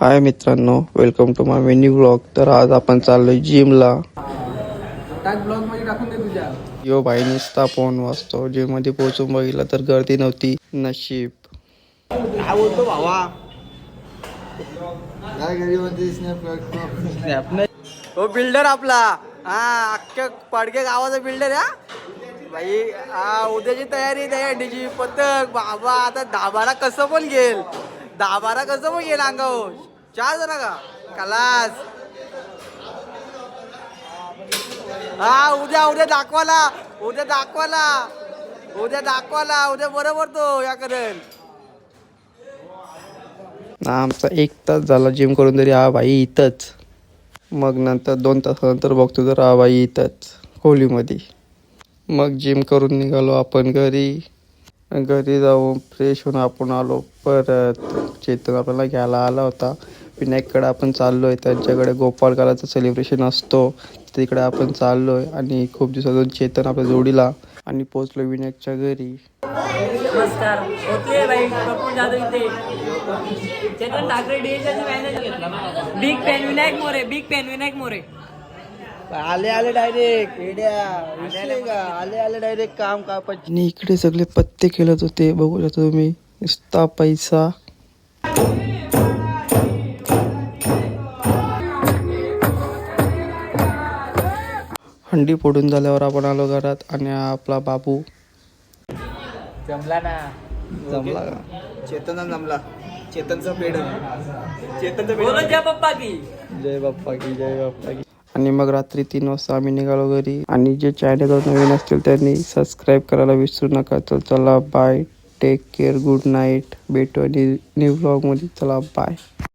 हाय मित्रांनो, welcome to my mini vlog. तर आज आपण चाललोय जिमला. यो भाई नुसता फोन वाचतो. जिम मध्ये पोहोचून बघितलं तर गर्दी नव्हती. नशीब. काय बोलतो भावा? हो बिल्डर आपला. हा अख्ख्या पाडके गावाचा बिल्डर हा भाई. हा उद्याची तयारी अंडीची पतंग बाबा. आता 10-12 कसं पण घेईल. 10-12 कसं पण घेईल अंगावर. 4 जण का कलास. हा उद्या दाखवाला. उद्या बरोबर तो या करेल. आमचा 1 तास झाला जिम करून तरी हा भाई इथंच. मग नंतर 2 तासानंतर बघतो तर हा भाई इथंच खोलीमध्ये. मग जिम करून निघालो आपण घरी जाऊन फ्रेश होऊन आपण आलो परत. चेतन आपल्याला घ्यायला आला होता. विनायककडे आपण चाललोय. त्यांच्याकडे गोपाळकालाचं सेलिब्रेशन असतो, तिकडे आपण चाललोय. आणि खूप दिवसातून चेतन आपल्या जोडीला आणि पोचलो विनायकच्या घरी. नमस्कार. ओके भाई, कपूर जाधव इथे. Chetan Thackeray DSL manager. Big pen Vinayak More. आले डायरेक्ट आले डायरेक्ट काम कापायचे. आणि इकडे सगळे पत्ते खेळत होते, बघू शकता तुम्ही. नुसता पैसा. हंडी फोडून झाल्यावर आपण आलो घरात. आणि हा आपला बाबू. जमला का? चेतन जमला. चेतनचा पेड. बोलो जय पप्पा की. जय बाप्पा की. आणि मग रात्री 3 वाजता आम्ही निघालो घरी. आणि जे चॅनलवर नवीन असतील त्यांनी सबस्क्राईब करायला विसरू नका. तर चला bye, take care, good night. भेटू आणि न्यू व्लॉगमध्ये. चला बाय.